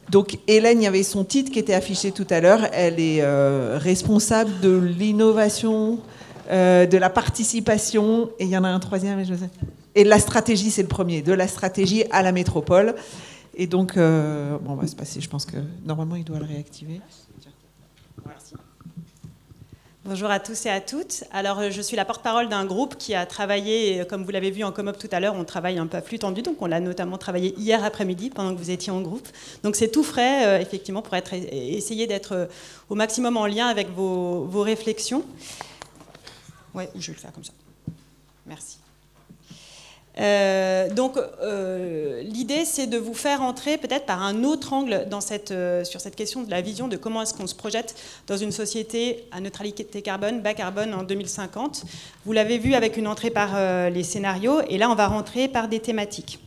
Donc Hélène, il y avait son titre qui était affiché tout à l'heure. Elle est responsable de l'innovation, de la participation, et il y en a un troisième, je sais. Et de la stratégie, c'est le premier, de la stratégie à la métropole. Et donc, bon, on va se passer, je pense que normalement, il doit le réactiver. Merci. Bonjour à tous et à toutes. Alors, je suis la porte-parole d'un groupe qui a travaillé, comme vous l'avez vu en com-op tout à l'heure, on travaille un peu à flux tendu, donc on l'a notamment travaillé hier après-midi pendant que vous étiez en groupe. Donc c'est tout frais, effectivement, pour essayer d'être au maximum en lien avec vos réflexions. Ouais, je vais le faire comme ça. Merci. L'idée, c'est de vous faire entrer peut-être par un autre angle sur cette question de la vision de comment est-ce qu'on se projette dans une société à neutralité carbone, bas carbone en 2050. Vous l'avez vu avec une entrée par les scénarios, et là, on va rentrer par des thématiques.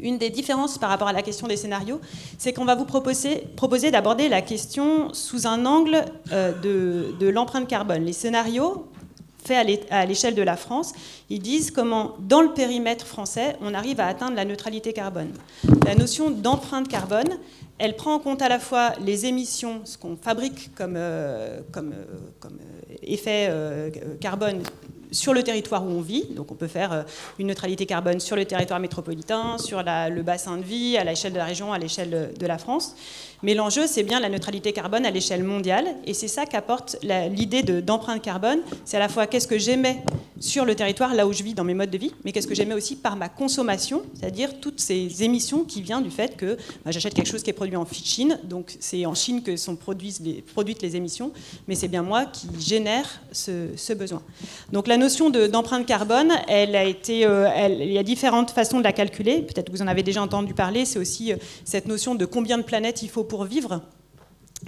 Une des différences par rapport à la question des scénarios, c'est qu'on va vous proposer d'aborder la question sous un angle de l'empreinte carbone. Les scénarios faits à l'échelle de la France, ils disent comment, dans le périmètre français, on arrive à atteindre la neutralité carbone. La notion d'empreinte carbone, elle prend en compte à la fois les émissions, ce qu'on fabrique comme effet carbone sur le territoire où on vit. Donc on peut faire une neutralité carbone sur le territoire métropolitain, sur le bassin de vie, à l'échelle de la région, à l'échelle de la France. Mais l'enjeu, c'est bien la neutralité carbone à l'échelle mondiale. Et c'est ça qu'apporte l'idée d'empreinte carbone. C'est à la fois qu'est-ce que j'émets sur le territoire, là où je vis, dans mes modes de vie, mais qu'est-ce que j'émets aussi par ma consommation, c'est-à-dire toutes ces émissions qui viennent du fait que j'achète quelque chose qui est produit en Chine, donc c'est en Chine que sont produites les émissions, mais c'est bien moi qui génère ce besoin. Donc la notion d'empreinte carbone, il y a différentes façons de la calculer. Peut-être que vous en avez déjà entendu parler. C'est aussi cette notion de combien de planètes il faut pour vivre.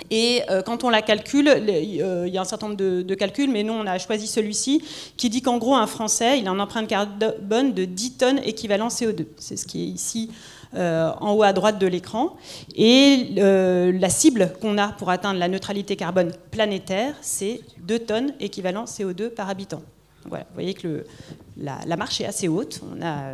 Et quand on la calcule, il y a un certain nombre de calculs, mais nous on a choisi celui-ci qui dit qu'en gros un Français, il a une empreinte carbone de 10 tonnes équivalent CO2. C'est ce qui est ici en haut à droite de l'écran. Et la cible qu'on a pour atteindre la neutralité carbone planétaire, c'est 2 tonnes équivalent CO2 par habitant. Voilà, vous voyez que la marche est assez haute. On a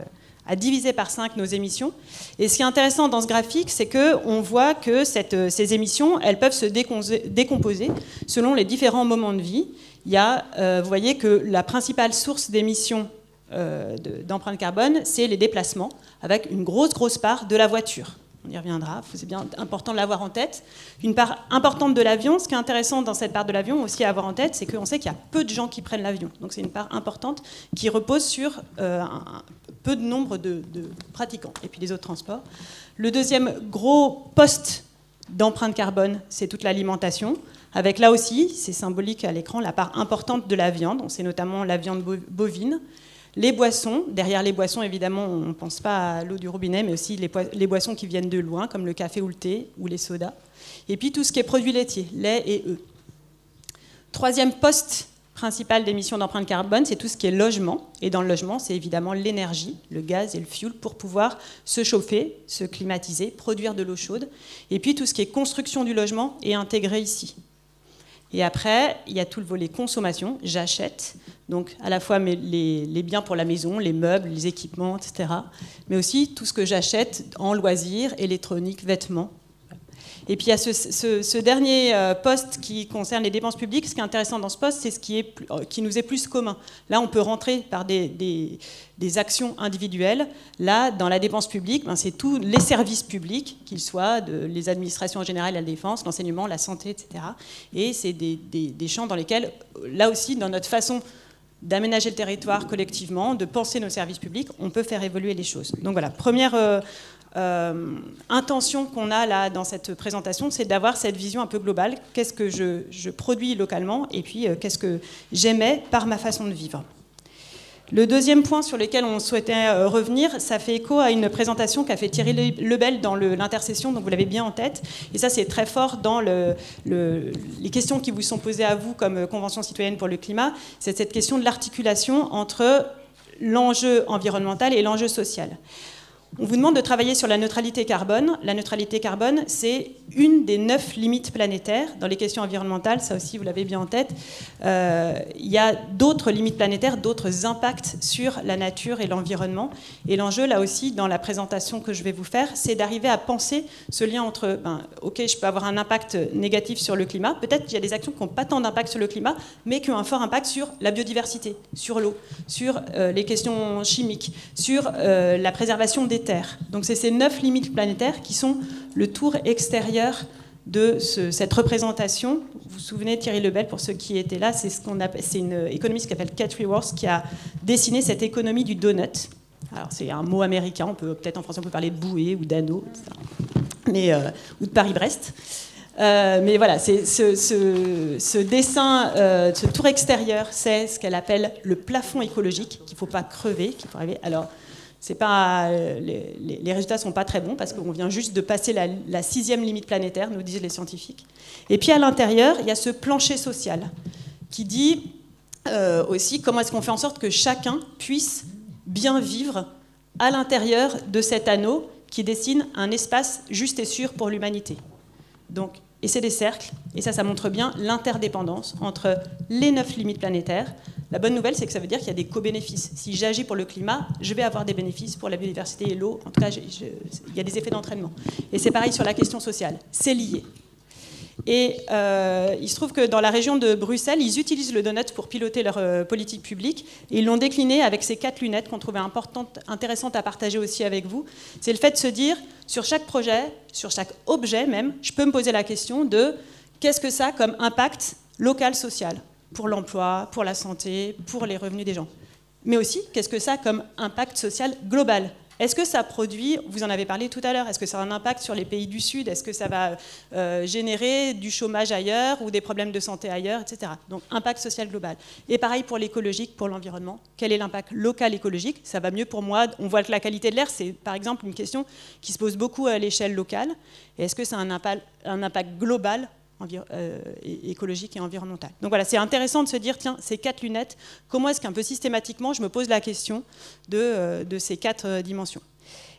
à diviser par 5 nos émissions. Et ce qui est intéressant dans ce graphique, c'est qu'on voit que ces émissions, elles peuvent se décomposer selon les différents moments de vie. Il y a, vous voyez que la principale source d'émissions d'empreinte carbone, c'est les déplacements, avec une grosse part de la voiture. On y reviendra, c'est bien important de l'avoir en tête. Une part importante de l'avion, ce qui est intéressant dans cette part de l'avion aussi à avoir en tête, c'est qu'on sait qu'il y a peu de gens qui prennent l'avion. Donc c'est une part importante qui repose sur un peu de nombre de pratiquants. Et puis les autres transports. Le deuxième gros poste d'empreinte carbone, c'est toute l'alimentation. Avec là aussi, c'est symbolique à l'écran, la part importante de la viande. Donc c'est notamment la viande bovine. Les boissons, derrière les boissons, évidemment, on ne pense pas à l'eau du robinet, mais aussi les boissons qui viennent de loin, comme le café ou le thé, ou les sodas. Et puis tout ce qui est produits laitiers, lait et œufs. Troisième poste principal d'émissions d'empreinte carbone, c'est tout ce qui est logement. Et dans le logement, c'est évidemment l'énergie, le gaz et le fioul, pour pouvoir se chauffer, se climatiser, produire de l'eau chaude. Et puis tout ce qui est construction du logement est intégré ici. Et après, il y a tout le volet consommation, j'achète, donc à la fois les biens pour la maison, les meubles, les équipements, etc. Mais aussi tout ce que j'achète en loisirs, électronique, vêtements. Et puis il y a ce dernier poste qui concerne les dépenses publiques. Ce qui est intéressant dans ce poste, c'est ce qui nous est plus commun. Là, on peut rentrer par des actions individuelles. Là, dans la dépense publique, c'est tous les services publics, qu'ils soient les administrations en général, la défense, l'enseignement, la santé, etc. Et c'est des champs dans lesquels, là aussi, dans notre façon d'aménager le territoire collectivement, de penser nos services publics, on peut faire évoluer les choses. Donc voilà, première intention qu'on a là dans cette présentation, c'est d'avoir cette vision un peu globale. Qu'est-ce que je produis localement et puis qu'est-ce que j'émets par ma façon de vivre. Le deuxième point sur lequel on souhaitait revenir, ça fait écho à une présentation qu'a fait Thierry Lebel dans l'intercession, donc vous l'avez bien en tête. Et ça, c'est très fort dans les questions qui vous sont posées à vous comme Convention citoyenne pour le climat. C'est cette question de l'articulation entre l'enjeu environnemental et l'enjeu social. On vous demande de travailler sur la neutralité carbone. La neutralité carbone, c'est une des 9 limites planétaires. Dans les questions environnementales, ça aussi, vous l'avez bien en tête, il y a d'autres limites planétaires, d'autres impacts sur la nature et l'environnement. Et l'enjeu, là aussi, dans la présentation que je vais vous faire, c'est d'arriver à penser ce lien entre, OK, je peux avoir un impact négatif sur le climat. Peut-être qu'il y a des actions qui n'ont pas tant d'impact sur le climat, mais qui ont un fort impact sur la biodiversité, sur l'eau, sur les questions chimiques, sur la préservation des terres. Donc c'est ces 9 limites planétaires qui sont le tour extérieur de cette représentation. Vous vous souvenez, Thierry Lebel, pour ceux qui étaient là, c'est une économiste qui s'appelle Cathy Worth qui a dessiné cette économie du donut. Alors c'est un mot américain, peut-être en français on peut parler de bouée ou d'anneau, etc. Ou de Paris-Brest. Mais voilà, ce dessin, ce tour extérieur, c'est ce qu'elle appelle le plafond écologique, qu'il ne faut pas crever, qu'il faut arriver. Alors, les résultats ne sont pas très bons parce qu'on vient juste de passer la 6e limite planétaire, nous disent les scientifiques. Et puis à l'intérieur, il y a ce plancher social qui dit aussi comment est-ce qu'on fait en sorte que chacun puisse bien vivre à l'intérieur de cet anneau qui dessine un espace juste et sûr pour l'humanité. Donc, et c'est des cercles, et ça montre bien l'interdépendance entre les 9 limites planétaires. La bonne nouvelle, c'est que ça veut dire qu'il y a des co-bénéfices. Si j'agis pour le climat, je vais avoir des bénéfices pour la biodiversité et l'eau. En tout cas, il y a des effets d'entraînement. Et c'est pareil sur la question sociale. C'est lié. Et il se trouve que dans la région de Bruxelles, ils utilisent le donut pour piloter leur politique publique. Et ils l'ont décliné avec ces 4 lunettes qu'on trouvait intéressantes à partager aussi avec vous. C'est le fait de se dire, sur chaque projet, sur chaque objet même, je peux me poser la question de qu'est-ce que ça a comme impact local, social, pour l'emploi, pour la santé, pour les revenus des gens. Mais aussi, qu'est-ce que ça a comme impact social global ? Est-ce que ça produit, vous en avez parlé tout à l'heure, est-ce que ça a un impact sur les pays du Sud? Est-ce que ça va générer du chômage ailleurs ou des problèmes de santé ailleurs, etc. Donc, impact social global. Et pareil pour l'écologique, pour l'environnement. Quel est l'impact local écologique? Ça va mieux pour moi. On voit que la qualité de l'air, c'est par exemple une question qui se pose beaucoup à l'échelle locale. Et est-ce que ça a un impact global écologique et environnemental. Donc voilà, c'est intéressant de se dire, tiens, ces 4 lunettes, comment est-ce qu'un peu systématiquement, je me pose la question de ces 4 dimensions.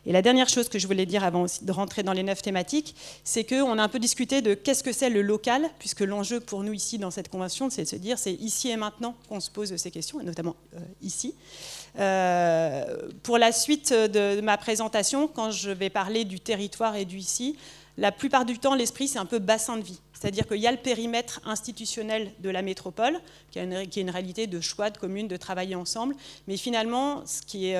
Et la dernière chose que je voulais dire avant aussi de rentrer dans les 9 thématiques, c'est qu'on a un peu discuté de qu'est-ce que c'est le local, puisque l'enjeu pour nous ici dans cette convention, c'est de se dire, c'est ici et maintenant qu'on se pose ces questions, et notamment ici. Pour la suite de ma présentation, quand je vais parler du territoire et du ici, la plupart du temps, l'esprit, c'est un peu bassin de vie. C'est-à-dire qu'il y a le périmètre institutionnel de la métropole, qui est une réalité de choix de communes, de travailler ensemble. Mais finalement, ce qui est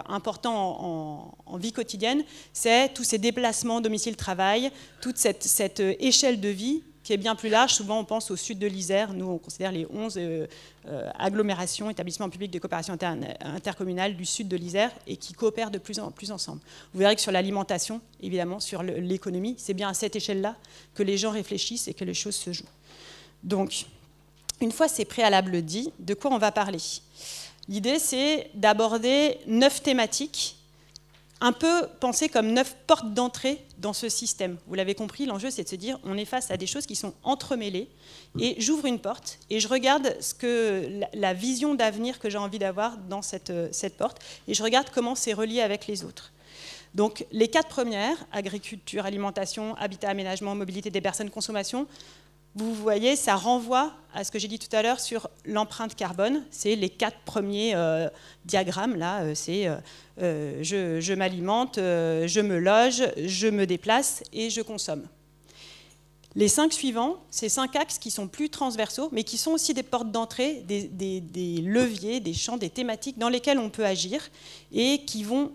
important en vie quotidienne, c'est tous ces déplacements domicile-travail, toute cette échelle de vie qui est bien plus large. Souvent, on pense au sud de l'Isère. Nous, on considère les 11 agglomérations, établissements publics de coopération intercommunale du sud de l'Isère et qui coopèrent de plus en plus ensemble. Vous verrez que sur l'alimentation, évidemment, sur l'économie, c'est bien à cette échelle-là que les gens réfléchissent et que les choses se jouent. Donc, une fois ces préalables dits, de quoi on va parler? L'idée, c'est d'aborder 9 thématiques un peu pensées comme 9 portes d'entrée dans ce système. Vous l'avez compris, l'enjeu, c'est de se dire, on est face à des choses qui sont entremêlées, et j'ouvre une porte, et je regarde la vision d'avenir que j'ai envie d'avoir dans cette porte, et je regarde comment c'est relié avec les autres. Donc, les 4 premières, agriculture, alimentation, habitat, aménagement, mobilité des personnes, consommation, vous voyez, ça renvoie à ce que j'ai dit tout à l'heure sur l'empreinte carbone. C'est les 4 premiers diagrammes, là. C'est je m'alimente, je me loge, je me déplace et je consomme. Les 5 suivants, c'est 5 axes qui sont plus transversaux, mais qui sont aussi des portes d'entrée, des leviers, des champs, des thématiques dans lesquels on peut agir et qui vont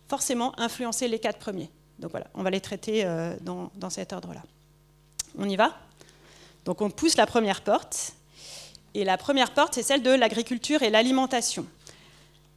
forcément influencer les 4 premiers. Donc voilà, on va les traiter dans cet ordre-là. On y va ? Donc on pousse la première porte, et la première porte, c'est celle de l'agriculture et l'alimentation.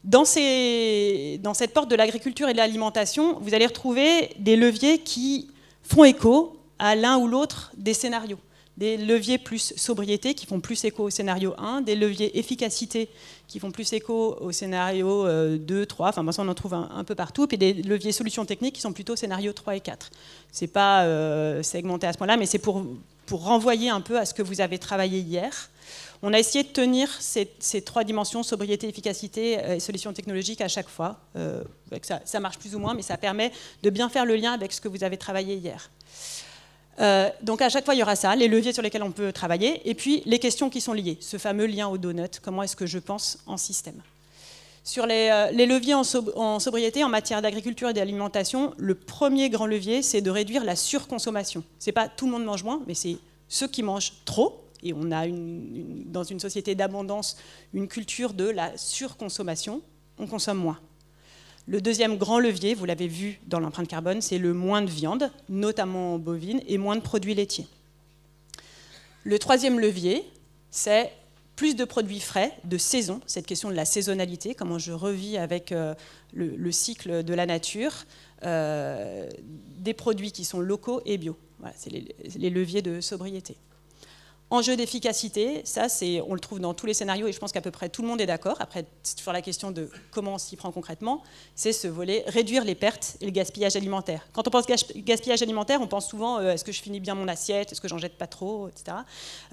Dans cette porte de l'agriculture et de l'alimentation, vous allez retrouver des leviers qui font écho à l'un ou l'autre des scénarios. Des leviers plus sobriété qui font plus écho au scénario 1, des leviers efficacité qui font plus écho au scénario 2, 3, enfin ça on en trouve un peu partout, puis des leviers solutions techniques qui sont plutôt scénario 3 et 4. C'est pas segmenté à ce point-là, mais c'est pour renvoyer un peu à ce que vous avez travaillé hier. On a essayé de tenir ces 3 dimensions, sobriété, efficacité et solutions technologiques à chaque fois. Ça marche plus ou moins, mais ça permet de bien faire le lien avec ce que vous avez travaillé hier. Donc à chaque fois, il y aura ça, les leviers sur lesquels on peut travailler, et puis les questions qui sont liées, ce fameux lien au donut, comment est-ce que je pense en système. Sur les leviers en sobriété, en matière d'agriculture et d'alimentation, le premier grand levier, c'est de réduire la surconsommation. Ce n'est pas tout le monde mange moins, mais c'est ceux qui mangent trop, et on a dans une société d'abondance une culture de la surconsommation, on consomme moins. Le deuxième grand levier, vous l'avez vu dans l'empreinte carbone, c'est le moins de viande, notamment bovine, et moins de produits laitiers. Le troisième levier, c'est plus de produits frais, de saison, cette question de la saisonnalité, comment je revis avec le cycle de la nature, des produits qui sont locaux et bio. Voilà, c'est les leviers de sobriété. Enjeu d'efficacité, ça, on le trouve dans tous les scénarios et je pense qu'à peu près tout le monde est d'accord. Après, sur la question de comment on s'y prend concrètement, c'est ce volet réduire les pertes et le gaspillage alimentaire. Quand on pense gaspillage alimentaire, on pense souvent est-ce que je finis bien mon assiette, est-ce que j'en jette pas trop, etc.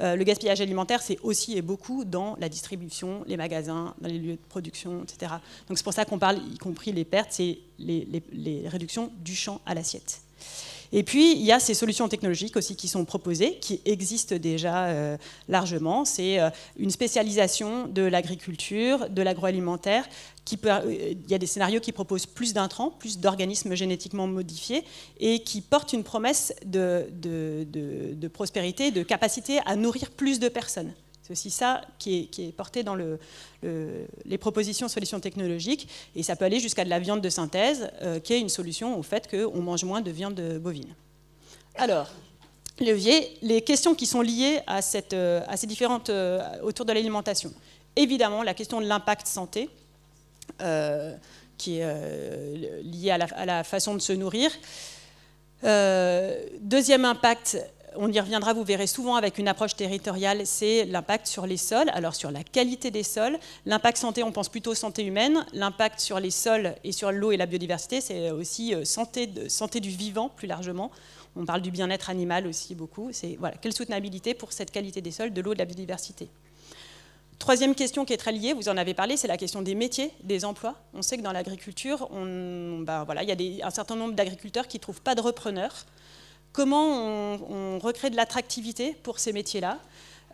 Le gaspillage alimentaire, c'est aussi et beaucoup dans la distribution, les magasins, dans les lieux de production, etc. Donc c'est pour ça qu'on parle, y compris les pertes, c'est les réductions du champ à l'assiette. Et puis, il y a ces solutions technologiques aussi qui sont proposées, qui existent déjà largement. C'est une spécialisation de l'agriculture, de l'agroalimentaire. Il y a des scénarios qui proposent plus d'intrants, plus d'organismes génétiquement modifiés et qui portent une promesse de prospérité, de capacité à nourrir plus de personnes. C'est aussi ça qui est porté dans les propositions solutions technologiques. Et ça peut aller jusqu'à de la viande de synthèse, qui est une solution au fait qu'on mange moins de viande bovine. Alors, les questions qui sont liées à ces différentes autour de l'alimentation. Évidemment, la question de l'impact santé, qui est liée à la façon de se nourrir. Deuxième impact, on y reviendra, vous verrez souvent avec une approche territoriale, c'est l'impact sur les sols, alors sur la qualité des sols. L'impact santé, on pense plutôt santé humaine. L'impact sur les sols et sur l'eau et la biodiversité, c'est aussi santé du vivant plus largement. On parle du bien-être animal aussi beaucoup. C'est voilà, quelle soutenabilité pour cette qualité des sols, de l'eau, de la biodiversité. Troisième question qui est très liée, vous en avez parlé, c'est la question des métiers, des emplois. On sait que dans l'agriculture, voilà, il y a un certain nombre d'agriculteurs qui ne trouvent pas de repreneurs. Comment on recrée de l'attractivité pour ces métiers-là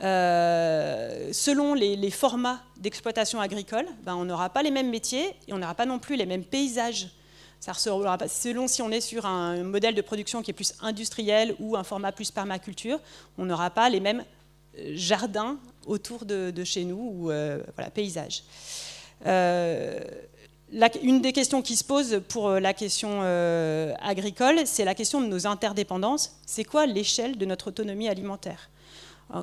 selon les formats d'exploitation agricole, on n'aura pas les mêmes métiers et on n'aura pas non plus les mêmes paysages. Selon si on est sur un modèle de production qui est plus industriel ou un format plus permaculture, on n'aura pas les mêmes jardins autour de chez nous ou voilà, paysages. Une des questions qui se pose pour la question agricole, c'est la question de nos interdépendances. C'est quoi l'échelle de notre autonomie alimentaire ?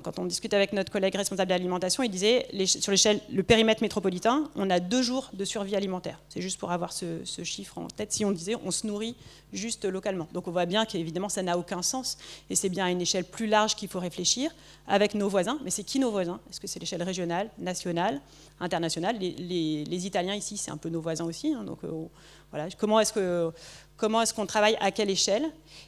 Quand on discute avec notre collègue responsable de l'alimentation, il disait, sur l'échelle, le périmètre métropolitain, on a 2 jours de survie alimentaire. C'est juste pour avoir ce chiffre en tête. Si on disait, on se nourrit juste localement. Donc on voit bien qu'évidemment, ça n'a aucun sens. Et c'est bien à une échelle plus large qu'il faut réfléchir avec nos voisins. Mais c'est qui nos voisins ? Est-ce que c'est l'échelle régionale, nationale, internationale ? Les Italiens ici, c'est un peu nos voisins aussi. Donc voilà, comment est-ce qu'on travaille, à quelle échelle?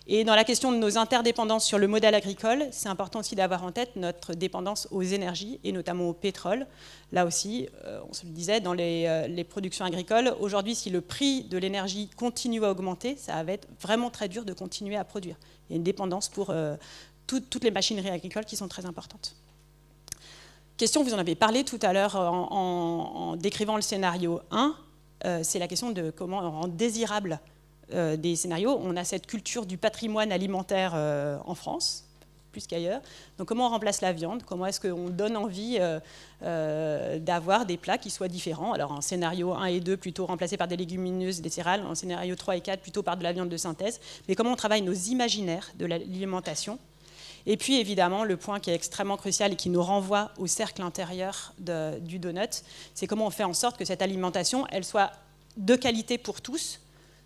Et dans la question de nos interdépendances sur le modèle agricole, c'est important aussi d'avoir en tête notre dépendance aux énergies, et notamment au pétrole. Là aussi, on se le disait, dans les productions agricoles, aujourd'hui, si le prix de l'énergie continue à augmenter, ça va être vraiment très dur de continuer à produire. Il y a une dépendance pour toutes les machineries agricoles qui sont très importantes. Question, vous en avez parlé tout à l'heure en décrivant le scénario 1, c'est la question de comment on rend désirable des scénarios. On a cette culture du patrimoine alimentaire en France, plus qu'ailleurs. Donc comment on remplace la viande? Comment est-ce qu'on donne envie d'avoir des plats qui soient différents? Alors en scénario 1 et 2, plutôt remplacés par des légumineuses, des céréales. En scénario 3 et 4, plutôt par de la viande de synthèse. Mais comment on travaille nos imaginaires de l'alimentation? Et puis évidemment, le point qui est extrêmement crucial et qui nous renvoie au cercle intérieur du donut, c'est comment on fait en sorte que cette alimentation, elle soit de qualité pour tous.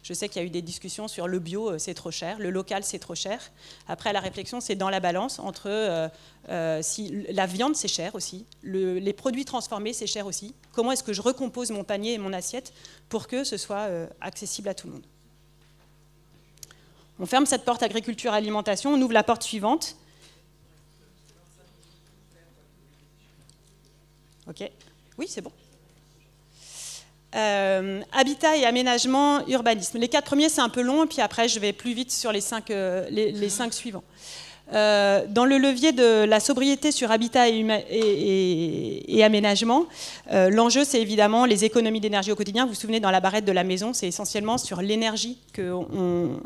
Je sais qu'il y a eu des discussions sur le bio, c'est trop cher, le local, c'est trop cher. Après, la réflexion, c'est dans la balance entre si la viande, c'est cher aussi, les produits transformés, c'est cher aussi. Comment est-ce que je recompose mon panier et mon assiette pour que ce soit accessible à tout le monde? On ferme cette porte agriculture-alimentation, on ouvre la porte suivante. Ok. Oui, c'est bon. Habitat et aménagement, urbanisme. Les 4 premiers, c'est un peu long, et puis après, je vais plus vite sur les 5 suivants. Dans le levier de la sobriété sur habitat et aménagement, l'enjeu, c'est évidemment les économies d'énergie au quotidien. Vous vous souvenez, dans la barrette de la maison, c'est essentiellement sur l'énergie qu'on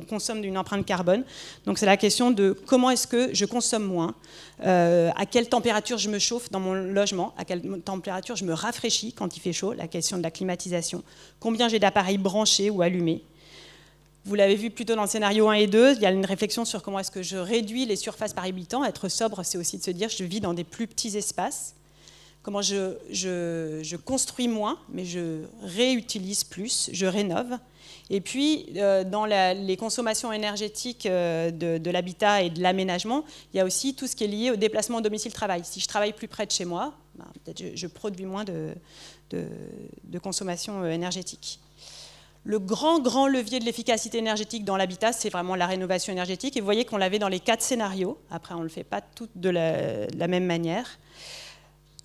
consomme d'une empreinte carbone. Donc c'est la question de comment est-ce que je consomme moins, à quelle température je me chauffe dans mon logement, à quelle température je me rafraîchis quand il fait chaud, la question de la climatisation, combien j'ai d'appareils branchés ou allumés. Vous l'avez vu plutôt dans le scénario 1 et 2, il y a une réflexion sur comment est-ce que je réduis les surfaces par habitant. Être sobre, c'est aussi de se dire je vis dans des plus petits espaces. Comment je construis moins, mais je réutilise plus, je rénove. Et puis, dans les consommations énergétiques de l'habitat et de l'aménagement, il y a aussi tout ce qui est lié au déplacement au domicile-travail. Si je travaille plus près de chez moi, peut-être je produis moins de consommation énergétique. Le grand levier de l'efficacité énergétique dans l'habitat, c'est vraiment la rénovation énergétique. Et vous voyez qu'on l'avait dans les 4 scénarios. Après, on ne le fait pas toutes de la même manière.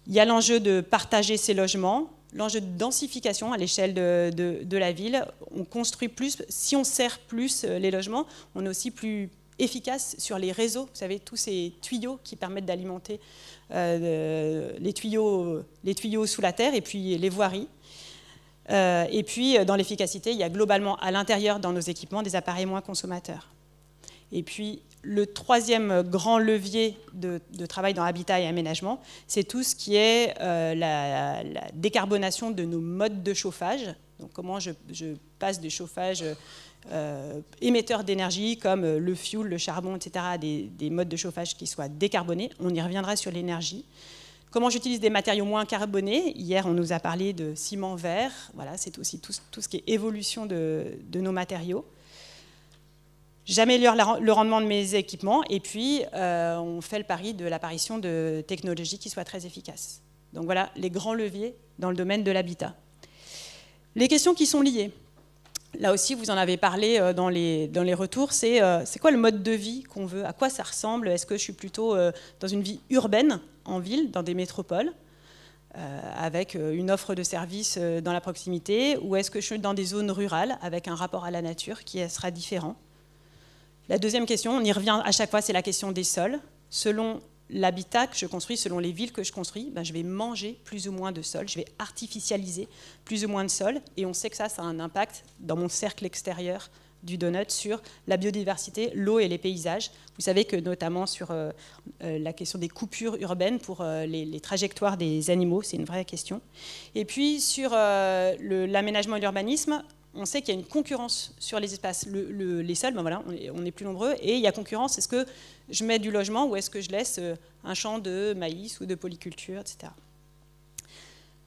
Il y a l'enjeu de partager ces logements, l'enjeu de densification à l'échelle de la ville. On construit plus. Si on sert plus les logements, on est aussi plus efficace sur les réseaux. Vous savez, tous ces tuyaux qui permettent d'alimenter les tuyaux sous la terre et puis les voiries. Et puis, dans l'efficacité, il y a globalement à l'intérieur, dans nos équipements, des appareils moins consommateurs. Et puis, le 3e grand levier de travail dans l'habitat et aménagement, c'est tout ce qui est la décarbonation de nos modes de chauffage. Donc, comment je passe des chauffages émetteurs d'énergie, comme le fioul, le charbon, etc., à des modes de chauffage qui soient décarbonés. On y reviendra sur l'énergie. Comment j'utilise des matériaux moins carbonés. Hier, on nous a parlé de ciment vert. Voilà, c'est aussi tout ce qui est évolution de nos matériaux. J'améliore le rendement de mes équipements. Et puis, on fait le pari de l'apparition de technologies qui soient très efficaces. Donc voilà les grands leviers dans le domaine de l'habitat. Les questions qui sont liées. Là aussi, vous en avez parlé dans les retours. C'est quoi le mode de vie qu'on veut? À quoi ça ressemble? Est-ce que je suis plutôt dans une vie urbaine, en ville, dans des métropoles, avec une offre de services dans la proximité, ou est-ce que je suis dans des zones rurales, avec un rapport à la nature qui sera différent? La deuxième question, on y revient à chaque fois, c'est la question des sols. Selon l'habitat que je construis, selon les villes que je construis, je vais manger plus ou moins de sol, je vais artificialiser plus ou moins de sol, et on sait que ça a un impact dans mon cercle extérieur du donut sur la biodiversité, l'eau et les paysages. Vous savez que notamment sur la question des coupures urbaines pour les trajectoires des animaux, c'est une vraie question. Et puis sur l'aménagement et l'urbanisme, on sait qu'il y a une concurrence sur les espaces. Les sols, voilà, on est plus nombreux, et il y a concurrence. Est-ce que je mets du logement ou est-ce que je laisse un champ de maïs ou de polyculture, etc.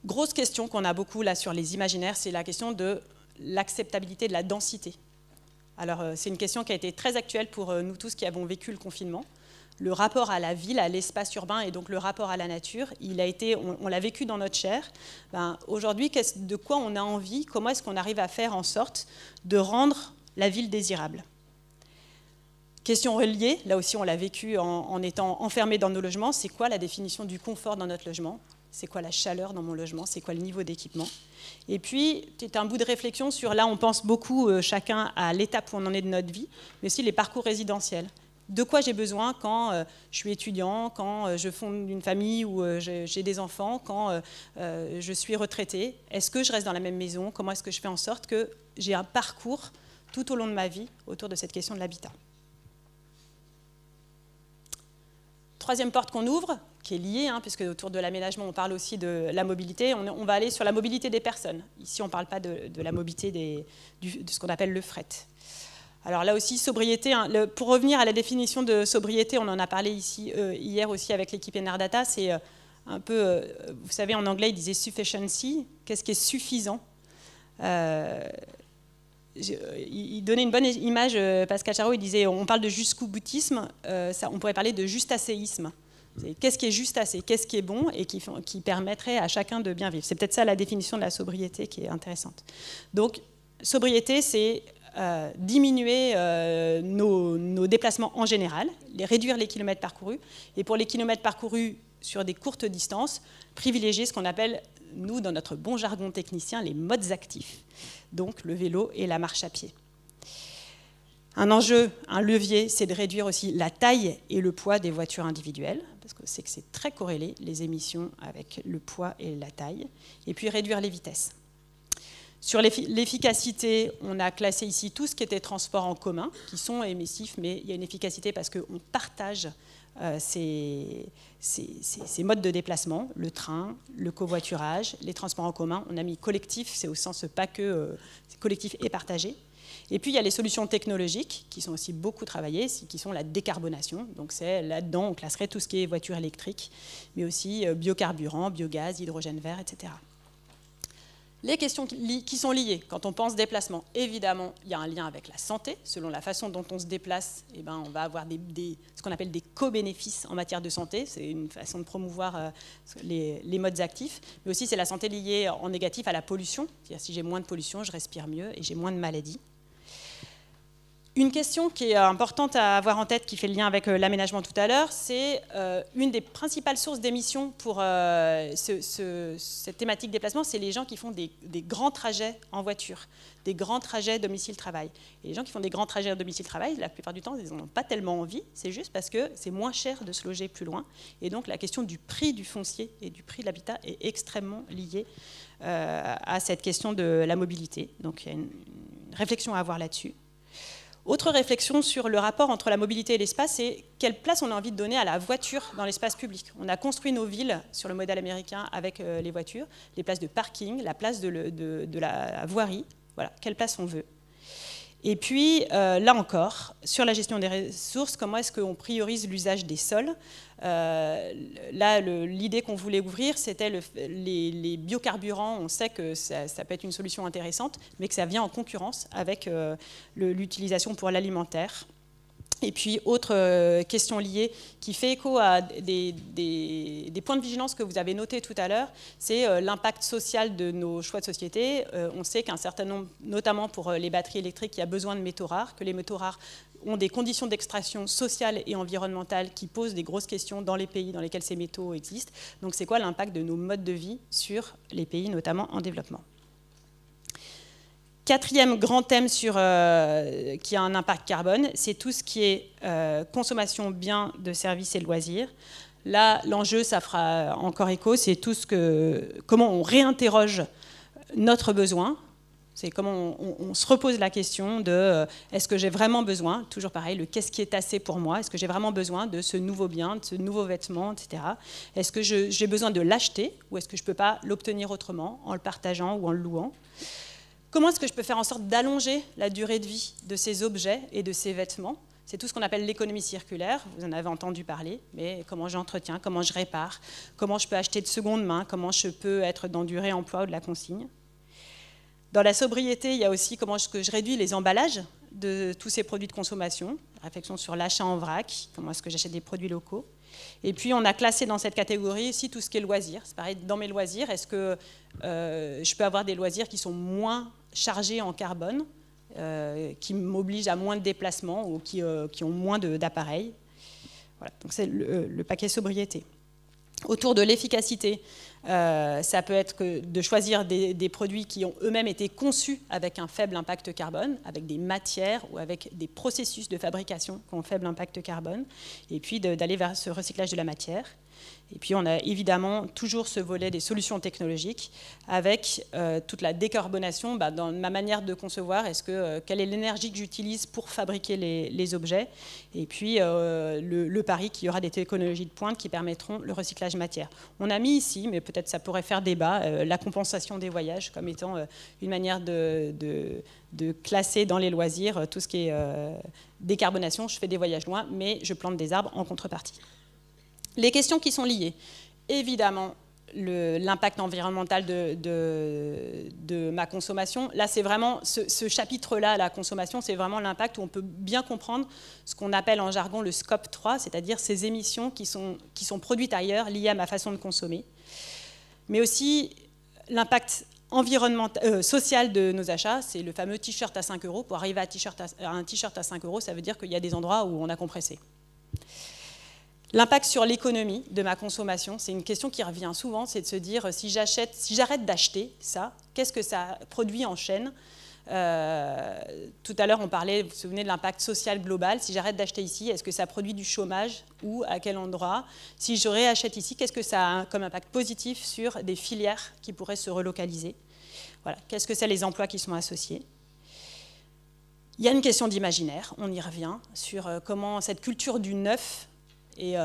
Grosse question qu'on a beaucoup là sur les imaginaires, c'est la question de l'acceptabilité de la densité. Alors, c'est une question qui a été très actuelle pour nous tous qui avons vécu le confinement. Le rapport à la ville, à l'espace urbain et donc le rapport à la nature, on l'a vécu dans notre chair. Aujourd'hui, de quoi on a envie? Comment est-ce qu'on arrive à faire en sorte de rendre la ville désirable? Question reliée, là aussi on l'a vécu en étant enfermé dans nos logements. C'est quoi la définition du confort dans notre logement? C'est quoi la chaleur dans mon logement? C'est quoi le niveau d'équipement? Et puis, c'est un bout de réflexion sur, là on pense beaucoup chacun à l'étape où on en est de notre vie, mais aussi les parcours résidentiels. De quoi j'ai besoin quand je suis étudiant, quand je fonde une famille ou j'ai des enfants, quand je suis retraitée? Est-ce que je reste dans la même maison? Comment est-ce que je fais en sorte que j'ai un parcours tout au long de ma vie autour de cette question de l'habitat? Troisième porte qu'on ouvre, qui est liée, puisque autour de l'aménagement, on parle aussi de la mobilité. On va aller sur la mobilité des personnes. Ici, on ne parle pas de la mobilité de ce qu'on appelle le fret. Alors là aussi, sobriété. Pour revenir à la définition de sobriété, on en a parlé ici hier aussi avec l'équipe Enerdata. C'est un peu, vous savez, en anglais, ils disaient sufficiency. Qu'est-ce qui est suffisant? Il donnait une bonne image, Pascal Charot, il disait, on parle de jusqu'au-boutisme, on pourrait parler de juste-asséisme. Qu'est-ce qui est juste assez? Qu'est-ce qui est bon et qui permettrait à chacun de bien vivre? C'est peut-être ça la définition de la sobriété qui est intéressante. Donc, sobriété, c'est diminuer nos déplacements en général, réduire les kilomètres parcourus. Et pour les kilomètres parcourus sur des courtes distances, privilégier ce qu'on appelle, nous, dans notre bon jargon technicien, les modes actifs, donc le vélo et la marche à pied. Un enjeu, un levier, c'est de réduire aussi la taille et le poids des voitures individuelles, parce que c'est très corrélé, les émissions avec le poids et la taille, et puis réduire les vitesses. Sur l'efficacité, on a classé ici tout ce qui était transport en commun, qui sont émissifs, mais il y a une efficacité parce qu'on partage ces modes de déplacement, le train, le covoiturage, les transports en commun. On a mis collectif, c'est au sens pas que collectif et partagé. Et puis, il y a les solutions technologiques qui sont aussi beaucoup travaillées, qui sont la décarbonation. Donc, c'est là-dedans, on classerait tout ce qui est voiture électrique, mais aussi biocarburant, biogaz, hydrogène vert, etc. Les questions qui sont liées, quand on pense déplacement, évidemment, il y a un lien avec la santé. Selon la façon dont on se déplace, eh ben, on va avoir ce qu'on appelle des co-bénéfices en matière de santé. C'est une façon de promouvoir les modes actifs. Mais aussi, c'est la santé liée en négatif à la pollution. C'est-à-dire, si j'ai moins de pollution, je respire mieux et j'ai moins de maladies. Une question qui est importante à avoir en tête, qui fait le lien avec l'aménagement tout à l'heure, c'est une des principales sources d'émissions pour cette thématique déplacement, c'est les gens qui font des grands trajets en voiture, des grands trajets domicile-travail. Et les gens qui font des grands trajets domicile-travail, la plupart du temps, ils n'en ont pas tellement envie, c'est juste parce que c'est moins cher de se loger plus loin. Et donc la question du prix du foncier et du prix de l'habitat est extrêmement liée à cette question de la mobilité. Donc il y a une réflexion à avoir là-dessus. Autre réflexion sur le rapport entre la mobilité et l'espace, c'est quelle place on a envie de donner à la voiture dans l'espace public. On a construit nos villes sur le modèle américain avec les voitures, les places de parking, la place de la voirie, voilà, quelle place on veut. Et puis, là encore, sur la gestion des ressources, comment est-ce qu'on priorise l'usage des sols ? Là, l'idée qu'on voulait ouvrir, c'était les biocarburants. On sait que ça peut être une solution intéressante, mais que ça vient en concurrence avec l'utilisation pour l'alimentaire. Et puis, autre question liée qui fait écho à des points de vigilance que vous avez notés tout à l'heure, c'est l'impact social de nos choix de société. On sait qu'un certain nombre, notamment pour les batteries électriques, il y a besoin de métaux rares, que les métaux rares ont des conditions d'extraction sociales et environnementales qui posent des grosses questions dans les pays dans lesquels ces métaux existent. Donc, c'est quoi l'impact de nos modes de vie sur les pays, notamment en développement ? Quatrième grand thème qui a un impact carbone, c'est tout ce qui est consommation, biens, de services et de loisirs. Là, l'enjeu, ça fera encore écho, c'est comment on réinterroge notre besoin. C'est comment on se repose la question de est-ce que j'ai vraiment besoin, toujours pareil, le qu'est-ce qui est assez pour moi, est-ce que j'ai vraiment besoin de ce nouveau bien, de ce nouveau vêtement, etc. Est-ce que j'ai besoin de l'acheter ou est-ce que je ne peux pas l'obtenir autrement, en le partageant ou en le louant ? Comment est-ce que je peux faire en sorte d'allonger la durée de vie de ces objets et de ces vêtements ? C'est tout ce qu'on appelle l'économie circulaire, vous en avez entendu parler, mais comment j'entretiens, comment je répare, comment je peux acheter de seconde main, comment je peux être dans du réemploi ou de la consigne. Dans la sobriété, il y a aussi comment est-ce que je réduis les emballages de tous ces produits de consommation, réflexion sur l'achat en vrac, comment est-ce que j'achète des produits locaux. Et puis, on a classé dans cette catégorie aussi tout ce qui est loisirs. C'est pareil, dans mes loisirs, est-ce que je peux avoir des loisirs qui sont moins chargés en carbone, qui m'obligent à moins de déplacements ou qui ont moins d'appareils. Voilà, donc c'est le paquet sobriété. Autour de l'efficacité, ça peut être de choisir des produits qui ont eux-mêmes été conçus avec un faible impact carbone, avec des matières ou avec des processus de fabrication qui ont faible impact carbone, et puis d'aller vers ce recyclage de la matière. Et puis on a évidemment toujours ce volet des solutions technologiques avec toute la décarbonation dans ma manière de concevoir. Quelle est l'énergie que j'utilise pour fabriquer les objets? Et puis le pari qu'il y aura des technologies de pointe qui permettront le recyclage matière. On a mis ici, mais peut-être ça pourrait faire débat, la compensation des voyages comme étant une manière de classer dans les loisirs tout ce qui est décarbonation. Je fais des voyages loin, mais je plante des arbres en contrepartie. Les questions qui sont liées, évidemment, l'impact environnemental de ma consommation. Là, c'est vraiment ce chapitre-là, la consommation, c'est vraiment l'impact où on peut bien comprendre ce qu'on appelle en jargon le scope 3, c'est-à-dire ces émissions qui sont produites ailleurs, liées à ma façon de consommer. Mais aussi l'impact social de nos achats, c'est le fameux t-shirt à 5 €. Pour arriver à un t-shirt à 5 €, ça veut dire qu'il y a des endroits où on a compressé. L'impact sur l'économie de ma consommation, c'est une question qui revient souvent, c'est de se dire si j'arrête d'acheter ça, qu'est-ce que ça produit en chaîne ? Tout à l'heure, on parlait, vous vous souvenez, de l'impact social global. Si j'arrête d'acheter ici, est-ce que ça produit du chômage ou à quel endroit? Si je réachète ici, qu'est-ce que ça a comme impact positif sur des filières qui pourraient se relocaliser? Voilà. Qu'est-ce que c'est les emplois qui sont associés? Il y a une question d'imaginaire, on y revient, sur comment cette culture du neuf, et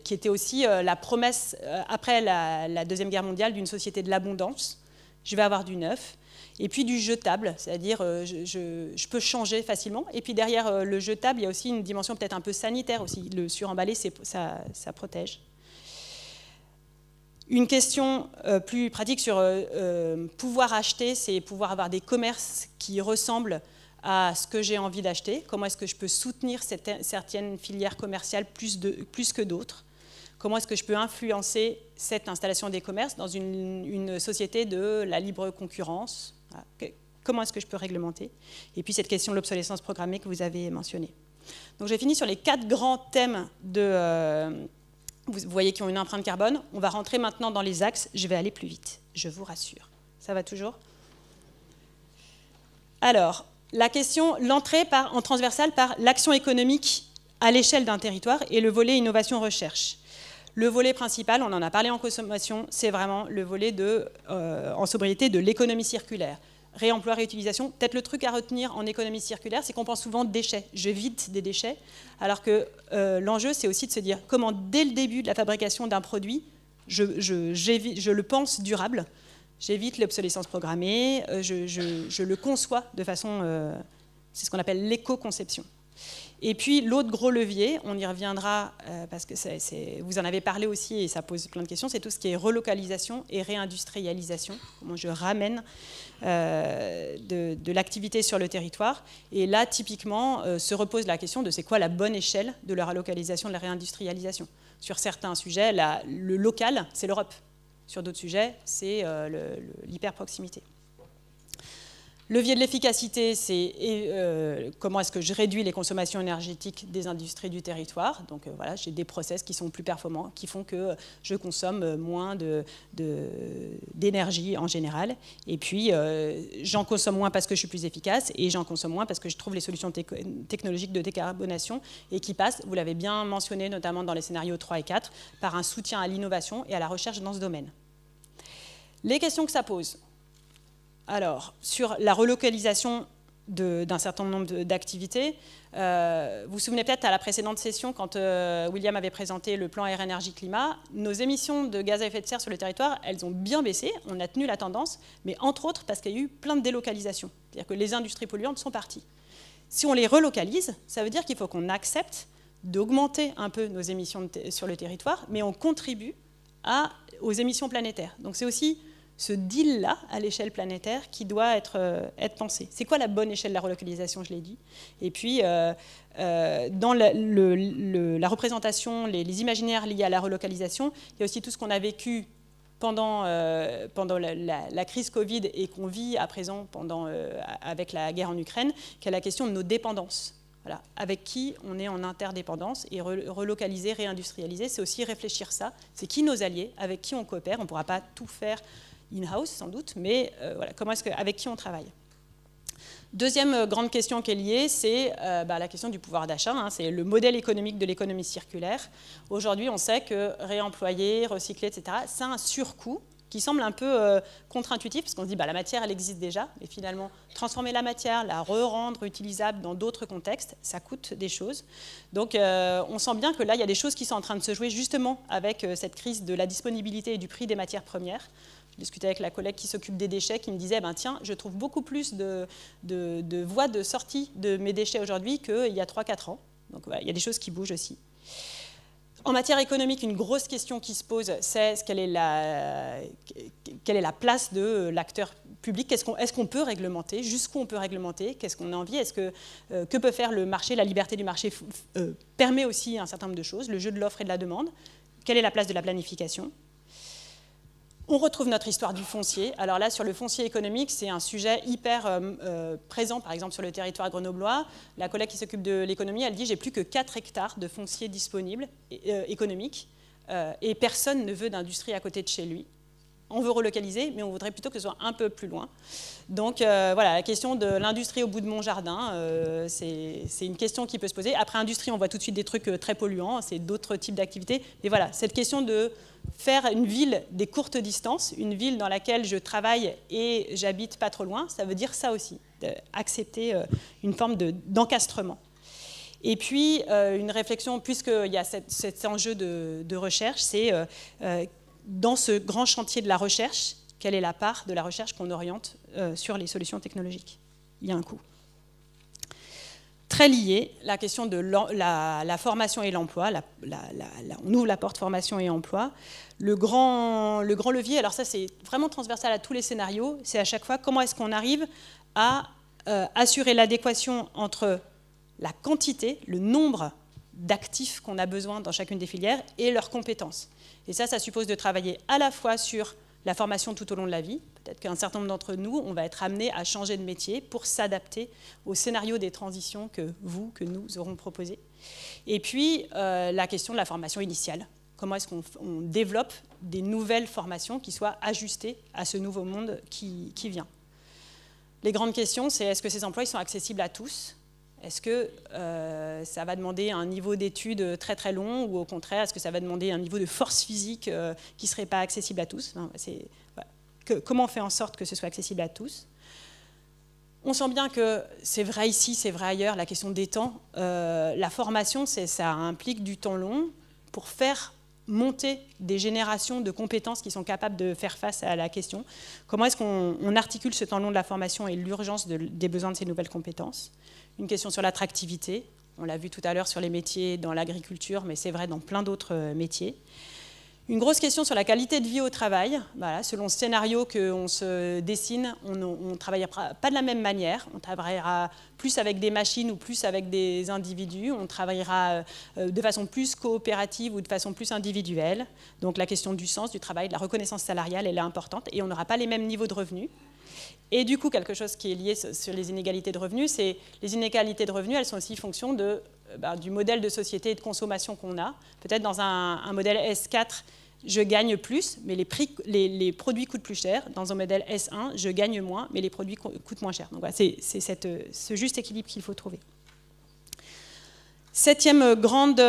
qui était aussi la promesse, après la Deuxième Guerre mondiale, d'une société de l'abondance. Je vais avoir du neuf. Et puis du jetable, c'est-à-dire je peux changer facilement. Et puis derrière le jetable, il y a aussi une dimension peut-être un peu sanitaire aussi. Le suremballé, ça protège. Une question plus pratique sur pouvoir acheter, c'est pouvoir avoir des commerces qui ressemblent à ce que j'ai envie d'acheter. Comment est-ce que je peux soutenir certaines filières commerciales plus que d'autres? Comment est-ce que je peux influencer cette installation des commerces dans une société de la libre concurrence? Comment est-ce que je peux réglementer? Et puis cette question de l'obsolescence programmée que vous avez mentionnée. Donc j'ai fini sur les 4 grands thèmes vous voyez qui ont une empreinte carbone. On va rentrer maintenant dans les axes. Je vais aller plus vite, je vous rassure. Ça va toujours? Alors, la question, l'entrée en transversale par l'action économique à l'échelle d'un territoire et le volet innovation-recherche. Le volet principal, on en a parlé en consommation, c'est vraiment le volet en sobriété de l'économie circulaire. Réemploi, réutilisation. Peut-être le truc à retenir en économie circulaire, c'est qu'on pense souvent déchets. J'évite des déchets, alors que l'enjeu, c'est aussi de se dire comment, dès le début de la fabrication d'un produit, je le pense durable. J'évite l'obsolescence programmée, je le conçois de façon... c'est ce qu'on appelle l'éco-conception. Et puis l'autre gros levier, on y reviendra parce que vous en avez parlé aussi et ça pose plein de questions, c'est tout ce qui est relocalisation et réindustrialisation. Comment je ramène de l'activité sur le territoire. Et là, typiquement, se repose la question de c'est quoi la bonne échelle de la relocalisation, de la réindustrialisation. Sur certains sujets, le local, c'est l'Europe. Sur d'autres sujets, c'est l'hyperproximité. Levier de l'efficacité, c'est comment est-ce que je réduis les consommations énergétiques des industries du territoire. Donc voilà, j'ai des process qui sont plus performants, qui font que je consomme moins d'énergie en général. Et puis, j'en consomme moins parce que je suis plus efficace et j'en consomme moins parce que je trouve les solutions technologiques de décarbonation et qui passent, vous l'avez bien mentionné, notamment dans les scénarios 3 et 4, par un soutien à l'innovation et à la recherche dans ce domaine. Les questions que ça pose. Alors, sur la relocalisation d'un certain nombre d'activités, vous vous souvenez peut-être à la précédente session, quand William avait présenté le plan Air Énergie Climat, nos émissions de gaz à effet de serre sur le territoire, elles ont bien baissé, on a tenu la tendance, mais entre autres parce qu'il y a eu plein de délocalisations. C'est-à-dire que les industries polluantes sont parties. Si on les relocalise, ça veut dire qu'il faut qu'on accepte d'augmenter un peu nos émissions sur le territoire, mais on contribue aux émissions planétaires. Donc c'est aussi ce deal-là, à l'échelle planétaire, qui doit être pensé. C'est quoi la bonne échelle de la relocalisation, je l'ai dit. Et puis, dans la représentation, les imaginaires liés à la relocalisation, il y a aussi tout ce qu'on a vécu pendant la crise Covid et qu'on vit à présent avec la guerre en Ukraine, qui est la question de nos dépendances. Voilà. Avec qui on est en interdépendance, et relocaliser, réindustrialiser, c'est aussi réfléchir ça. C'est qui nos alliés, avec qui on coopère. On ne pourra pas tout faire in-house sans doute, mais voilà, avec qui on travaille. Deuxième grande question qui est liée, c'est la question du pouvoir d'achat, hein, c'est le modèle économique de l'économie circulaire. Aujourd'hui, on sait que réemployer, recycler, etc., c'est un surcoût qui semble un peu contre-intuitif, parce qu'on se dit la matière, elle existe déjà, mais finalement, transformer la matière, la re-rendre utilisable dans d'autres contextes, ça coûte des choses. Donc, on sent bien que là, il y a des choses qui sont en train de se jouer justement avec cette crise de la disponibilité et du prix des matières premières. Je discutais avec la collègue qui s'occupe des déchets, qui me disait, tiens, je trouve beaucoup plus de voies de sortie de mes déchets aujourd'hui qu'il y a 3-4 ans. Donc, voilà, il y a des choses qui bougent aussi. En matière économique, une grosse question qui se pose, c'est quelle est la place de l'acteur public? Est-ce qu'on peut réglementer? Jusqu'où on peut réglementer? Qu'est-ce qu'on a envie? Que peut faire le marché? La liberté du marché permet aussi un certain nombre de choses, le jeu de l'offre et de la demande. Quelle est la place de la planification? On retrouve notre histoire du foncier. Alors là, sur le foncier économique, c'est un sujet hyper présent, par exemple, sur le territoire grenoblois. La collègue qui s'occupe de l'économie, elle dit « j'ai plus que 4 hectares de foncier disponible économique et personne ne veut d'industrie à côté de chez lui. On veut relocaliser, mais on voudrait plutôt que ce soit un peu plus loin. » Donc voilà, la question de l'industrie au bout de mon jardin, c'est une question qui peut se poser. Après industrie, on voit tout de suite des trucs très polluants, c'est d'autres types d'activités. Mais voilà, cette question de faire une ville des courtes distances, une ville dans laquelle je travaille et j'habite pas trop loin, ça veut dire ça aussi, accepter une forme d'encastrement. Et puis, une réflexion, puisqu'il y a cet enjeu de recherche, c'est dans ce grand chantier de la recherche, quelle est la part de la recherche qu'on oriente sur les solutions technologiques? Il y a un coût. Très lié, la question de la formation et l'emploi. On ouvre la porte formation et emploi. Le grand levier, alors ça c'est vraiment transversal à tous les scénarios, c'est à chaque fois comment est-ce qu'on arrive à assurer l'adéquation entre la quantité, le nombre d'actifs qu'on a besoin dans chacune des filières et leurs compétences. Et ça suppose de travailler à la fois sur la formation tout au long de la vie. Peut-être qu'un certain nombre d'entre nous, on va être amené à changer de métier pour s'adapter au scénario des transitions que nous aurons proposées. Et puis, la question de la formation initiale. Comment est-ce qu'on développe des nouvelles formations qui soient ajustées à ce nouveau monde qui vient? Les grandes questions, c'est est-ce que ces emplois ils sont accessibles à tous? Est-ce que ça va demander un niveau d'études très très long ou au contraire, est-ce que ça va demander un niveau de force physique qui ne serait pas accessible à tous? Comment on fait en sorte que ce soit accessible à tous? On sent bien que c'est vrai ici, c'est vrai ailleurs, la question des temps. La formation, ça implique du temps long pour faire monter des générations de compétences qui sont capables de faire face à la question. Comment est-ce qu'on articule ce temps long de la formation et l'urgence des besoins de ces nouvelles compétences? Une question sur l'attractivité, on l'a vu tout à l'heure sur les métiers dans l'agriculture, mais c'est vrai dans plein d'autres métiers. Une grosse question sur la qualité de vie au travail. Voilà, selon le scénario qu'on se dessine, on ne travaillera pas de la même manière. On travaillera plus avec des machines ou plus avec des individus. On travaillera de façon plus coopérative ou de façon plus individuelle. Donc la question du sens du travail, de la reconnaissance salariale, elle est importante. Et on n'aura pas les mêmes niveaux de revenus. Et du coup, quelque chose qui est lié sur les inégalités de revenus, c'est les inégalités de revenus, elles sont aussi fonction du modèle de société et de consommation qu'on a. Peut-être dans un modèle S4, je gagne plus, mais les produits coûtent plus cher. Dans un modèle S1, je gagne moins, mais les produits coûtent moins cher. Donc voilà, c'est ce juste équilibre qu'il faut trouver. Septième grande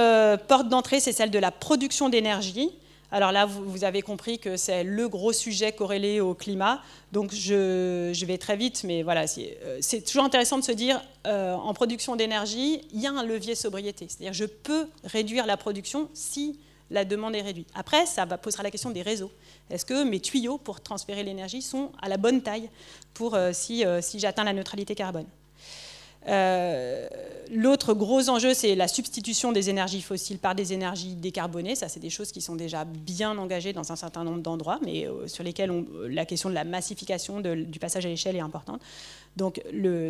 porte d'entrée, c'est celle de la production d'énergie. Alors là, vous avez compris que c'est le gros sujet corrélé au climat. Donc je vais très vite, mais voilà, c'est toujours intéressant de se dire, en production d'énergie, il y a un levier sobriété. C'est-à-dire je peux réduire la production si la demande est réduite. Après, ça posera la question des réseaux. Est-ce que mes tuyaux pour transférer l'énergie sont à la bonne taille pour si j'atteins la neutralité carbone? L'autre gros enjeu, c'est la substitution des énergies fossiles par des énergies décarbonées. Ça, c'est des choses qui sont déjà bien engagées dans un certain nombre d'endroits, mais sur lesquelles la question de la massification du passage à l'échelle est importante. Donc,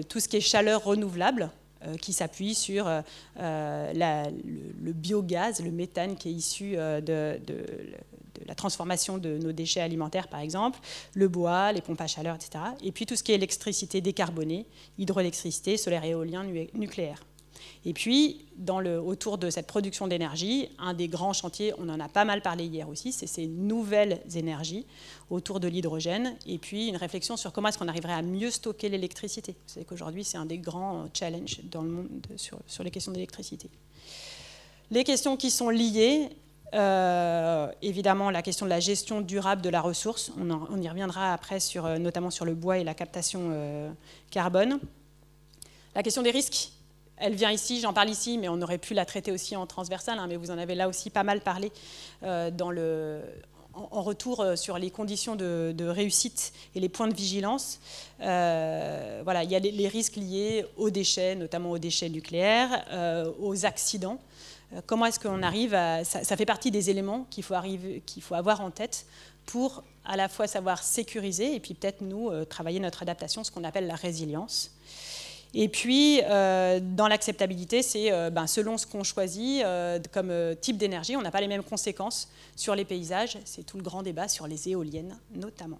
tout ce qui est chaleur renouvelable, qui s'appuie sur le biogaz, le méthane qui est issu de la transformation de nos déchets alimentaires, par exemple, le bois, les pompes à chaleur, etc. Et puis tout ce qui est électricité décarbonée, hydroélectricité, solaire, éolien, nucléaire. Et puis, autour de cette production d'énergie, un des grands chantiers, on en a pas mal parlé hier aussi, c'est ces nouvelles énergies autour de l'hydrogène, et puis une réflexion sur comment est-ce qu'on arriverait à mieux stocker l'électricité. Vous savez qu'aujourd'hui, c'est un des grands challenges dans le monde sur les questions d'électricité. Les questions qui sont liées, évidemment, la question de la gestion durable de la ressource, on y reviendra après, notamment sur le bois et la captation carbone. La question des risques, elle vient ici, j'en parle ici, mais on aurait pu la traiter aussi en transversal, mais vous en avez là aussi pas mal parlé en retour sur les conditions de réussite et les points de vigilance. Voilà, il y a les risques liés aux déchets, notamment aux déchets nucléaires, aux accidents. Comment est-ce qu'on arrive à... Ça fait partie des éléments qu'il faut avoir en tête pour à la fois savoir sécuriser et puis peut-être nous travailler notre adaptation, ce qu'on appelle la résilience. Et puis, dans l'acceptabilité, c'est selon ce qu'on choisit comme type d'énergie, on n'a pas les mêmes conséquences sur les paysages. C'est tout le grand débat sur les éoliennes, notamment.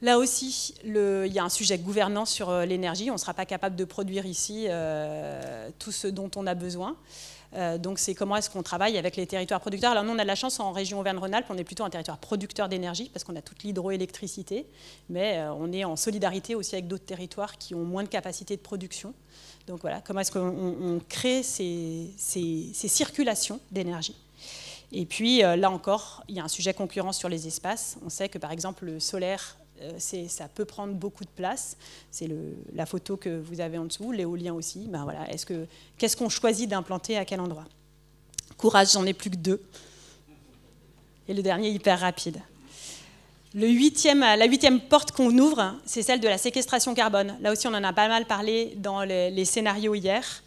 Là aussi, il y a un sujet gouvernance sur l'énergie. On ne sera pas capable de produire ici tout ce dont on a besoin. Donc, c'est comment est-ce qu'on travaille avec les territoires producteurs. Alors, nous, on a de la chance en région Auvergne-Rhône-Alpes, on est plutôt un territoire producteur d'énergie parce qu'on a toute l'hydroélectricité, mais on est en solidarité aussi avec d'autres territoires qui ont moins de capacité de production. Donc, voilà, comment est-ce qu'on crée ces circulations d'énergie. Et puis, là encore, il y a un sujet concurrence sur les espaces. On sait que, par exemple, le solaire, ça peut prendre beaucoup de place. C'est la photo que vous avez en dessous, l'éolien aussi. Ben voilà, qu'est-ce qu'on choisit d'implanter à quel endroit? Courage, j'en ai plus que 2. Et le dernier, hyper rapide. La huitième porte qu'on ouvre, c'est celle de la séquestration carbone. Là aussi, on en a pas mal parlé dans les scénarios hier.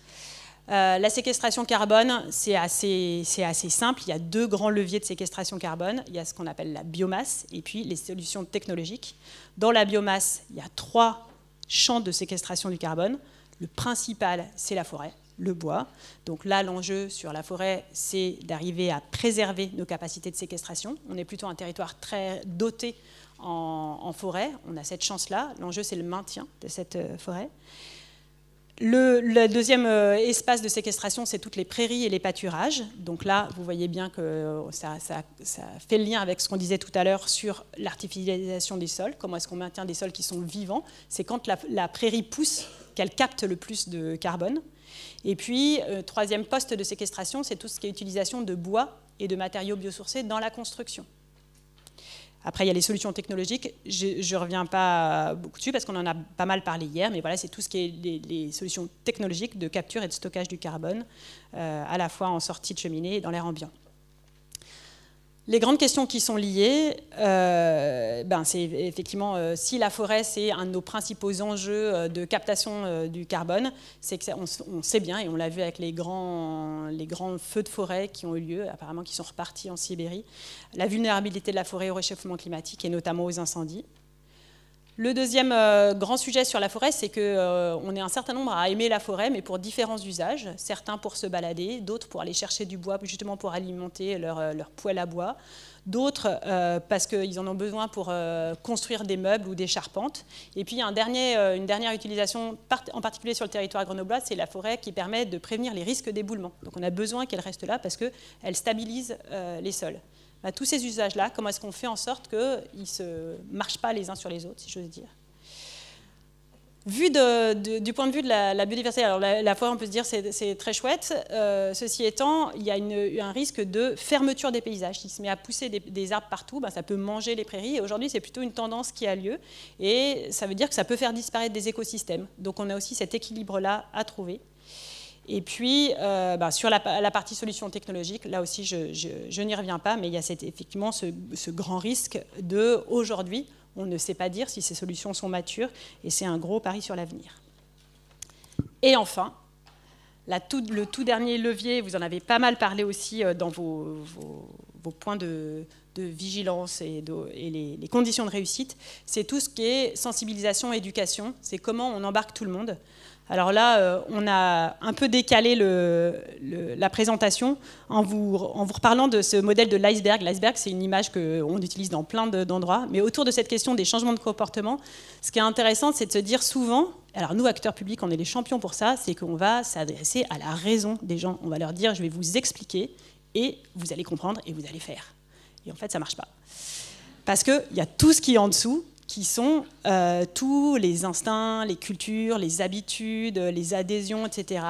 La séquestration carbone, c'est assez simple. Il y a 2 grands leviers de séquestration carbone. Il y a ce qu'on appelle la biomasse et puis les solutions technologiques. Dans la biomasse, il y a 3 champs de séquestration du carbone. Le principal, c'est la forêt, le bois. Donc là, l'enjeu sur la forêt, c'est d'arriver à préserver nos capacités de séquestration. On est plutôt un territoire très doté en forêt. On a cette chance-là. L'enjeu, c'est le maintien de cette forêt. Le deuxième espace de séquestration, c'est toutes les prairies et les pâturages. Donc là, vous voyez bien que ça fait le lien avec ce qu'on disait tout à l'heure sur l'artificialisation des sols. Comment est-ce qu'on maintient des sols qui sont vivants? C'est quand la prairie pousse qu'elle capte le plus de carbone. Et puis, troisième poste de séquestration, c'est tout ce qui est utilisation de bois et de matériaux biosourcés dans la construction. Après, il y a les solutions technologiques. Je ne reviens pas beaucoup dessus parce qu'on en a pas mal parlé hier, mais voilà, c'est tout ce qui est les solutions technologiques de capture et de stockage du carbone, à la fois en sortie de cheminée et dans l'air ambiant. Les grandes questions qui sont liées, c'est effectivement si la forêt, c'est un de nos principaux enjeux de captation du carbone, c'est que on sait bien, et on l'a vu avec les grands feux de forêt qui ont eu lieu, apparemment qui sont repartis en Sibérie, la vulnérabilité de la forêt au réchauffement climatique et notamment aux incendies. Le deuxième grand sujet sur la forêt, c'est qu'on est un certain nombre à aimer la forêt, mais pour différents usages. Certains pour se balader, d'autres pour aller chercher du bois, justement pour alimenter leur poêle à bois. D'autres parce qu'ils en ont besoin pour construire des meubles ou des charpentes. Et puis, il y a une dernière utilisation, en particulier sur le territoire grenoblois, c'est la forêt qui permet de prévenir les risques d'éboulement. Donc, on a besoin qu'elle reste là parce qu'elle stabilise les sols. Tous ces usages-là, comment est-ce qu'on fait en sorte qu'ils ne se marchent pas les uns sur les autres, si j'ose dire. Vu du point de vue de la biodiversité, alors la forêt, on peut se dire c'est très chouette. Ceci étant, il y a un risque de fermeture des paysages. S'il se met à pousser des arbres partout, ça peut manger les prairies. Et aujourd'hui, c'est plutôt une tendance qui a lieu. Et ça veut dire que ça peut faire disparaître des écosystèmes. Donc on a aussi cet équilibre-là à trouver. Et puis, sur la partie solutions technologiques, là aussi, je n'y reviens pas, mais il y a effectivement ce grand risque de, aujourd'hui, on ne sait pas dire si ces solutions sont matures, et c'est un gros pari sur l'avenir. Et enfin, le tout dernier levier, vous en avez pas mal parlé aussi dans vos points de vigilance et les conditions de réussite, c'est tout ce qui est sensibilisation, éducation, c'est comment on embarque tout le monde. Alors là, on a un peu décalé la présentation en vous reparlant de ce modèle de l'iceberg. L'iceberg, c'est une image qu'on utilise dans plein d'endroits. Mais autour de cette question des changements de comportement, ce qui est intéressant, c'est de se dire souvent, alors nous, acteurs publics, on est les champions pour ça, c'est qu'on va s'adresser à la raison des gens. On va leur dire, je vais vous expliquer, et vous allez comprendre, et vous allez faire. Et en fait, ça ne marche pas. Parce qu'il y a tout ce qui est en dessous, qui sont tous les instincts, les cultures, les habitudes, les adhésions, etc.,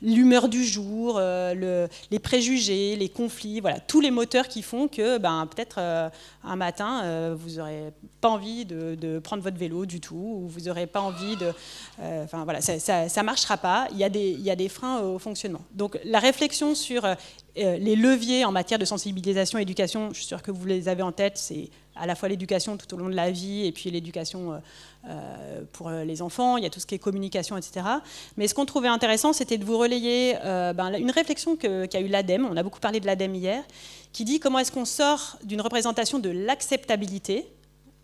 l'humeur du jour, les préjugés, les conflits, voilà, tous les moteurs qui font que peut-être un matin, vous n'aurez pas envie de prendre votre vélo du tout, ou vous n'aurez pas envie de... voilà, ça ne marchera pas, il y a des freins au fonctionnement. Donc la réflexion sur les leviers en matière de sensibilisation et éducation, je suis sûre que vous les avez en tête, c'est à la fois l'éducation tout au long de la vie et puis l'éducation pour les enfants, il y a tout ce qui est communication, etc. Mais ce qu'on trouvait intéressant, c'était de vous relayer une réflexion qu'a eu l'ADEME, on a beaucoup parlé de l'ADEME hier, qui dit comment est-ce qu'on sort d'une représentation de l'acceptabilité,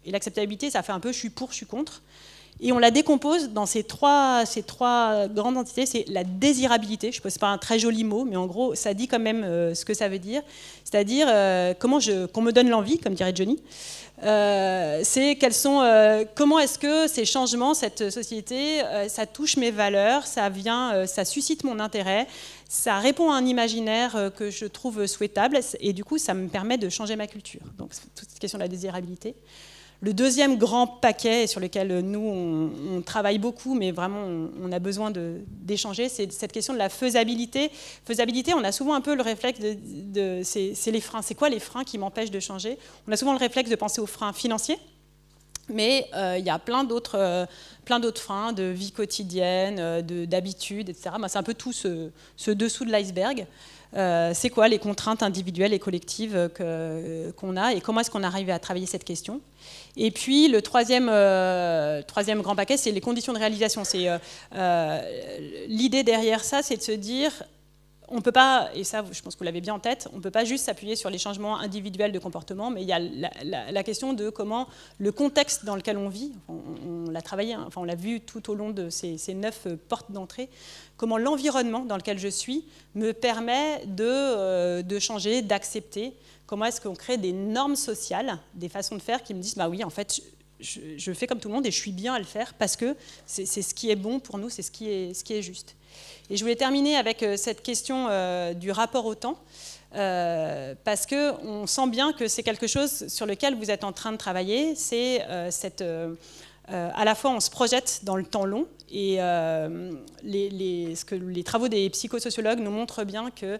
et l'acceptabilité, ça fait un peu je suis pour, je suis contre, Et on la décompose dans ces trois grandes entités. C'est la désirabilité. Je ne sais pas, c'est pas un très joli mot, mais en gros, ça dit quand même ce que ça veut dire. C'est-à-dire qu'on me donne l'envie, comme dirait Johnny. C'est comment est-ce que ces changements, cette société, ça touche mes valeurs, ça suscite mon intérêt, ça répond à un imaginaire que je trouve souhaitable, et du coup, ça me permet de changer ma culture. Donc, c'est toute cette question de la désirabilité. Le deuxième grand paquet sur lequel nous, on travaille beaucoup, mais vraiment, on a besoin d'échanger, c'est cette question de la faisabilité. Faisabilité, on a souvent un peu le réflexe c'est les freins. C'est quoi les freins qui m'empêchent de changer? On a souvent le réflexe de penser aux freins financiers, mais il y a plein d'autres freins de vie quotidienne, d'habitude, etc. C'est un peu tout ce dessous de l'iceberg. C'est quoi les contraintes individuelles et collectives qu'on a, et comment est-ce qu'on arrive à travailler cette question? Et puis le troisième grand paquet, c'est les conditions de réalisation. L'idée derrière ça, c'est de se dire, on ne peut pas, et ça je pense que vous l'avez bien en tête, on ne peut pas juste s'appuyer sur les changements individuels de comportement, mais il y a la question de comment le contexte dans lequel on vit, on l'a travaillé, enfin on l'a vu tout au long de ces 9 portes d'entrée, comment l'environnement dans lequel je suis me permet de changer, d'accepter. Comment est-ce qu'on crée des normes sociales, des façons de faire qui me disent, bah oui, en fait, je fais comme tout le monde et je suis bien à le faire parce que c'est ce qui est bon pour nous, c'est ce qui est juste. Et je voulais terminer avec cette question du rapport au temps, parce qu'on sent bien que c'est quelque chose sur lequel vous êtes en train de travailler, c'est à la fois on se projette dans le temps long, et les travaux des psychosociologues nous montrent bien que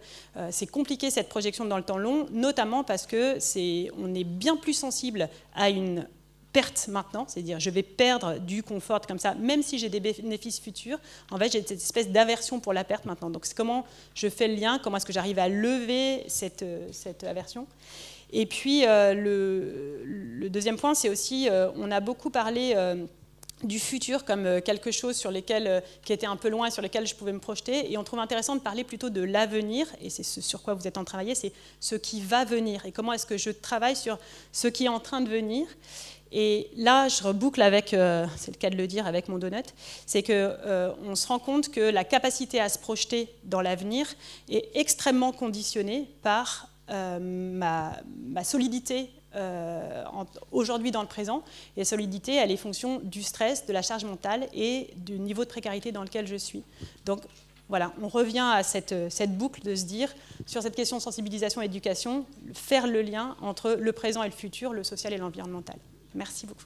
c'est compliqué cette projection dans le temps long, notamment parce qu'on est bien plus sensible à une perte maintenant, c'est-à-dire je vais perdre du confort comme ça, même si j'ai des bénéfices futurs. En fait, j'ai cette espèce d'aversion pour la perte maintenant. Donc c'est comment je fais le lien, comment est-ce que j'arrive à lever cette aversion. Et puis le deuxième point, c'est aussi, on a beaucoup parlé du futur comme quelque chose qui était un peu loin et sur lequel je pouvais me projeter, et on trouve intéressant de parler plutôt de l'avenir, et c'est ce sur quoi vous êtes en train de travailler, c'est ce qui va venir, et comment est-ce que je travaille sur ce qui est en train de venir. Et là, je reboucle avec, c'est le cas de le dire, avec mon donut, c'est qu'on se rend compte que la capacité à se projeter dans l'avenir est extrêmement conditionnée par ma solidité aujourd'hui dans le présent. Et la solidité, elle est fonction du stress, de la charge mentale et du niveau de précarité dans lequel je suis. Donc voilà, on revient à cette boucle de se dire, sur cette question de sensibilisation et éducation, faire le lien entre le présent et le futur, le social et l'environnemental. Merci beaucoup.